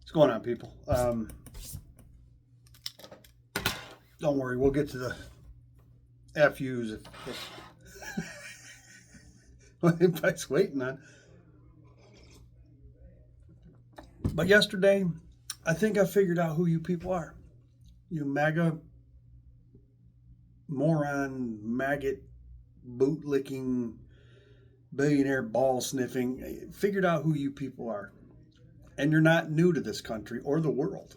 What's going on, people? Don't worry, we'll get to the FUs if what anybody's waiting on. But yesterday, I think I figured out who you people are. You MAGA moron, maggot, bootlicking, billionaire ball sniffing. Figured out who you people are. And you're not new to this country or the world.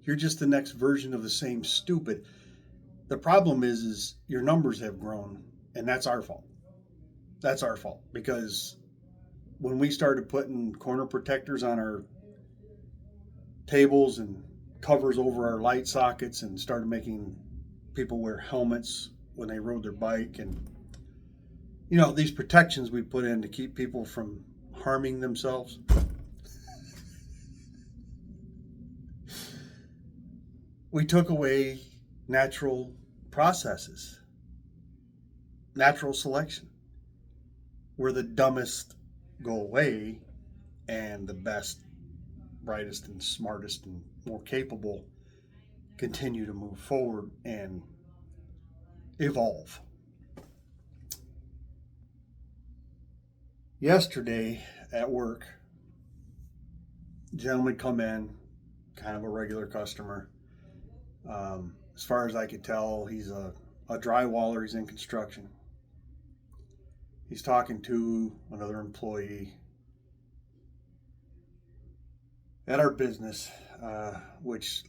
You're just the next version of the same stupid. The problem is your numbers have grown, and that's our fault. That's our fault, because when we started putting corner protectors on our tables and covers over our light sockets and started making people wear helmets when they rode their bike, and these protections we put in to keep people from harming themselves. We took away natural processes, natural selection, where the dumbest go away and the best, brightest, and smartest and more capable continue to move forward and evolve. Yesterday at work, a gentleman come in, kind of a regular customer. As far as I could tell, he's a drywaller. He's in construction. He's talking to another employee at our business, which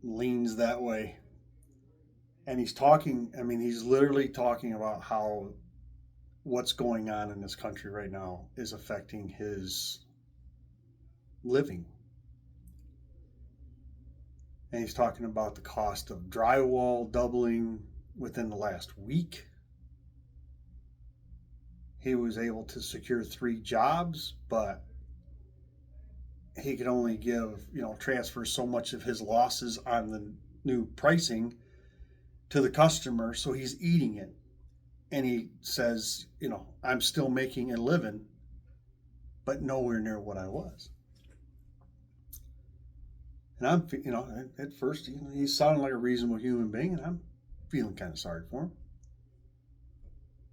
leans that way. And he's literally talking about how what's going on in this country right now is affecting his living. And he's talking about the cost of drywall doubling within the last week. He was able to secure 3 jobs, but he could only transfer so much of his losses on the new pricing to the customer, so he's eating it. And he says, I'm still making a living, but nowhere near what I was. And I'm, at first, he sounded like a reasonable human being, and I'm feeling kind of sorry for him.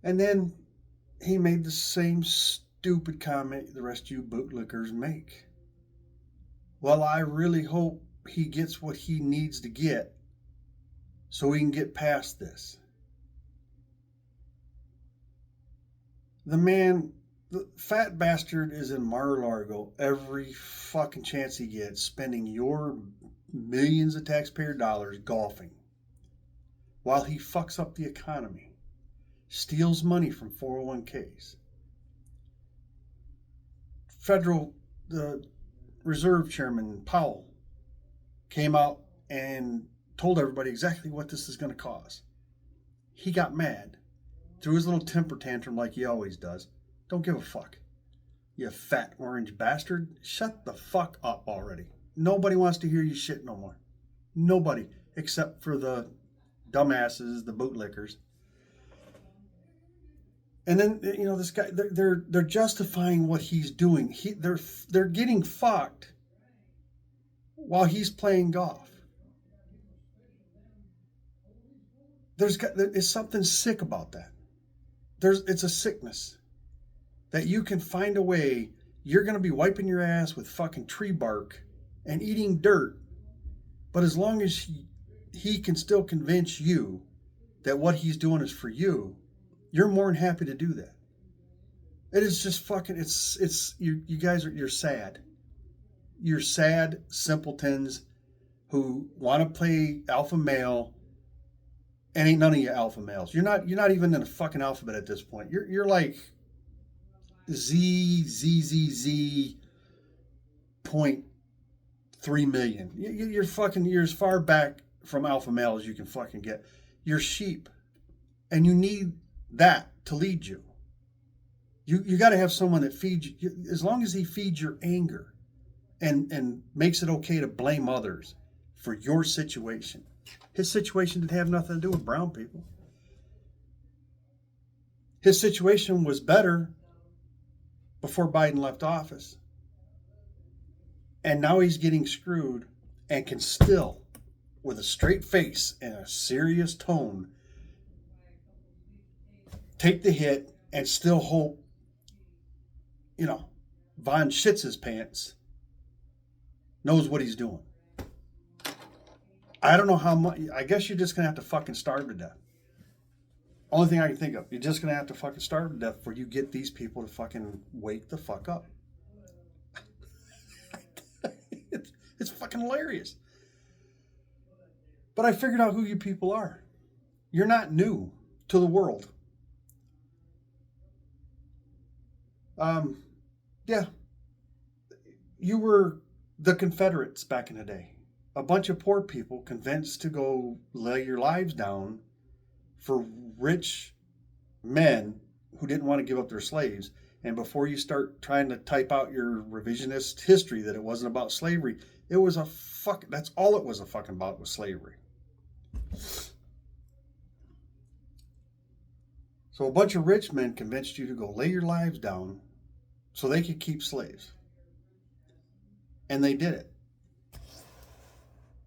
And then he made the same stupid comment the rest of you bootlickers make. Well, I really hope he gets what he needs to get so we can get past this. The fat bastard is in Mar-a-Lago every fucking chance he gets, spending your millions of taxpayer dollars golfing, while he fucks up the economy, steals money from 401ks. The Reserve Chairman Powell came out and told everybody exactly what this is going to cost. He got mad, threw his little temper tantrum like he always does. Don't give a fuck. You fat orange bastard. Shut the fuck up already. Nobody wants to hear you shit no more. Nobody, except for the dumbasses, the bootlickers. And then, this guy, they're justifying what he's doing. They're getting fucked while he's playing golf. There's something sick about that. It's a sickness. That you can find a way, you're going to be wiping your ass with fucking tree bark and eating dirt, but as long as he can still convince you that what he's doing is for you, you're more than happy to do that. It is just fucking, you guys you're sad. You're sad simpletons who want to play alpha male, and ain't none of you alpha males. You're not even in the fucking alphabet at this point. You're like Z 0.3 million. You're as far back from alpha male as you can fucking get. You're sheep, and you need that to lead you. You got to have someone that feeds you, as long as he feeds your anger and makes it okay to blame others for your situation. His situation didn't have nothing to do with brown people. His situation was better before Biden left office. And now he's getting screwed and can still, with a straight face and a serious tone, take the hit and still hope, Von shits his pants, knows what he's doing. I don't know how much. I guess you're just going to have to fucking starve to death. Only thing I can think of. You're just going to have to fucking starve to death before you get these people to fucking wake the fuck up. It's fucking hilarious. But I figured out who you people are. You're not new to the world. Yeah. You were the Confederates back in the day. A bunch of poor people convinced to go lay your lives down for rich men who didn't want to give up their slaves. And before you start trying to type out your revisionist history that it wasn't about slavery, it was that's all it was about was slavery. So a bunch of rich men convinced you to go lay your lives down so they could keep slaves. And they did it.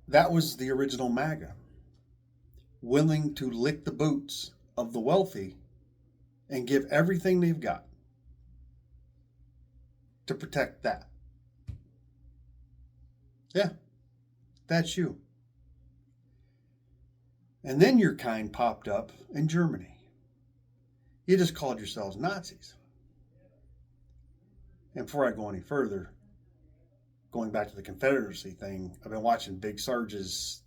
That was the original MAGA. Willing to lick the boots of the wealthy and give everything they've got to protect that. Yeah, that's you. And then your kind popped up in Germany. You just called yourselves Nazis. And before I go any further, going back to the Confederacy thing, I've been watching Big Sarge's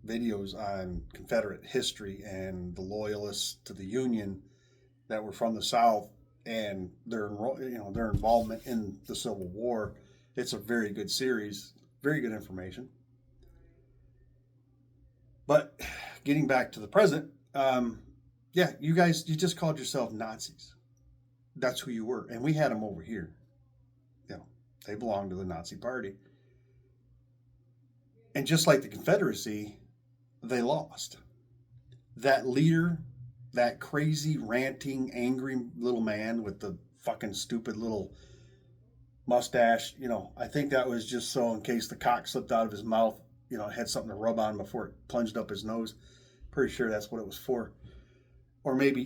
videos on Confederate history and the loyalists to the Union that were from the South and their involvement in the Civil War. It's a very good series, very good information. But getting back to the present, yeah, you just called yourself Nazis. That's who you were. And we had them over here. They belonged to the Nazi Party. And just like the Confederacy, they lost. That leader, that crazy, ranting, angry little man with the fucking stupid little mustache, I think that was just so in case the cock slipped out of his mouth, it had something to rub on before it plunged up his nose. Pretty sure that's what it was for. Or maybe,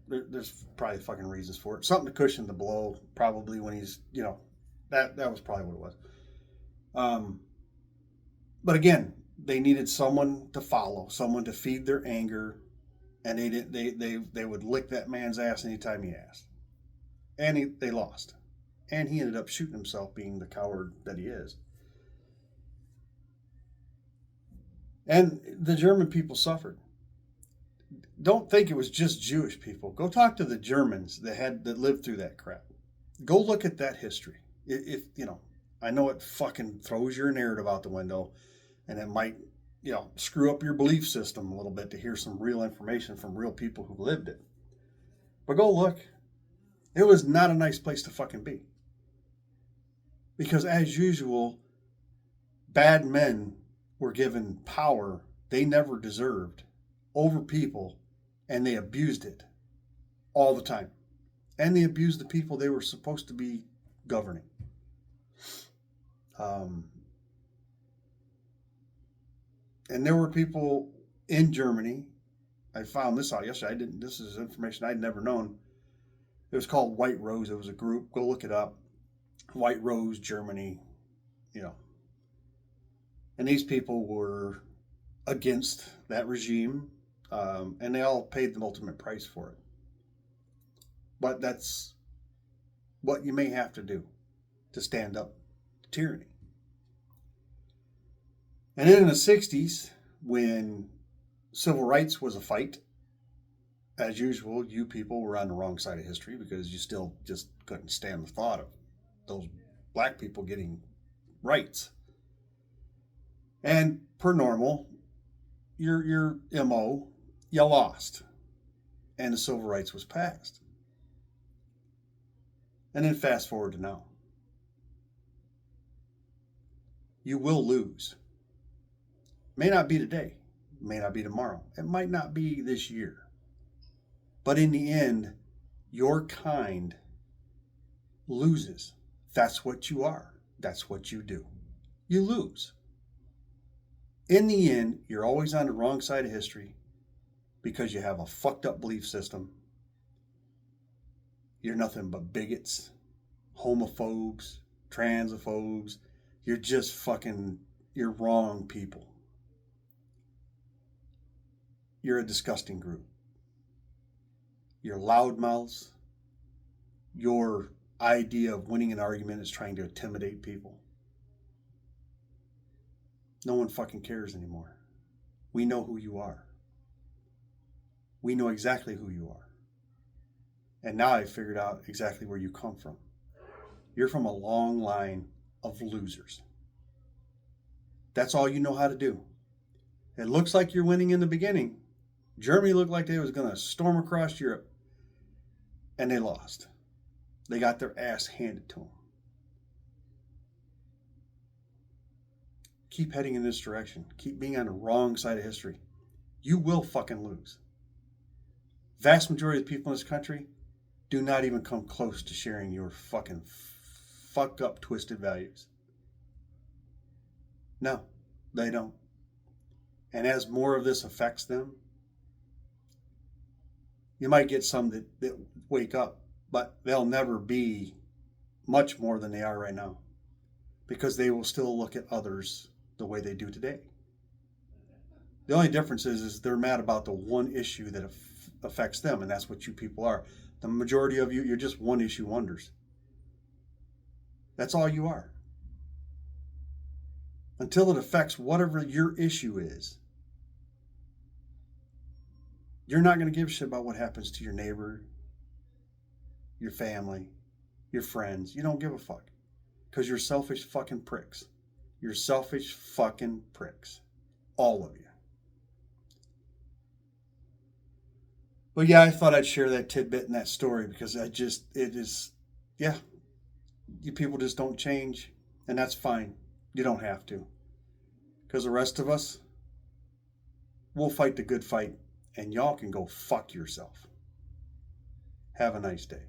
there's probably fucking reasons for it. Something to cushion the blow, probably when he's, that was probably what it was. But again, they needed someone to follow, someone to feed their anger, and they would lick that man's ass anytime he asked. And they lost. And he ended up shooting himself, being the coward that he is. And the German people suffered. Don't think it was just Jewish people. Go talk to the Germans that lived through that crap. Go look at that history. I know it fucking throws your narrative out the window, and it might, screw up your belief system a little bit to hear some real information from real people who lived it. But go look. It was not a nice place to fucking be. Because as usual, bad men were given power they never deserved over people, and they abused it all the time. And they abused the people they were supposed to be governing. And there were people in Germany. I found this out yesterday. This is information I'd never known. It was called White Rose. It was a group. Go look it up. White Rose, Germany. And these people were against that regime. And they all paid the ultimate price for it. But that's what you may have to do to stand up to tyranny. And then in the 60s, when civil rights was a fight, as usual, you people were on the wrong side of history because you still just couldn't stand the thought of those black people getting rights. And per normal, your MO, you lost. And the civil rights was passed. And then fast forward to now. You will lose. May not be today. May not be tomorrow. It might not be this year. But in the end, your kind loses. That's what you are. That's what you do. You lose. In the end, you're always on the wrong side of history because you have a fucked up belief system. You're nothing but bigots, homophobes, transophobes. You're just fucking, you're wrong people. You're a disgusting group. You're loudmouths. Your idea of winning an argument is trying to intimidate people. No one fucking cares anymore. We know who you are. We know exactly who you are. And now I figured out exactly where you come from. You're from a long line of losers. That's all you know how to do. It looks like you're winning in the beginning. Germany looked like they was going to storm across Europe. And they lost. They got their ass handed to them. Keep heading in this direction. Keep being on the wrong side of history. You will fucking lose. Vast majority of the people in this country do not even come close to sharing your fucking fucked up, twisted values. No, they don't. And as more of this affects them, you might get some that wake up, but they'll never be much more than they are right now because they will still look at others the way they do today. The only difference is they're mad about the one issue that affects them, and that's what you people are. The majority of you, you're just one issue wonders. That's all you are. Until it affects whatever your issue is, you're not going to give a shit about what happens to your neighbor, your family, your friends. You don't give a fuck because you're selfish fucking pricks. You're selfish fucking pricks. All of you. But yeah, I thought I'd share that tidbit in that story because you people just don't change, and that's fine. You don't have to. Because the rest of us, we'll fight the good fight, and y'all can go fuck yourself. Have a nice day.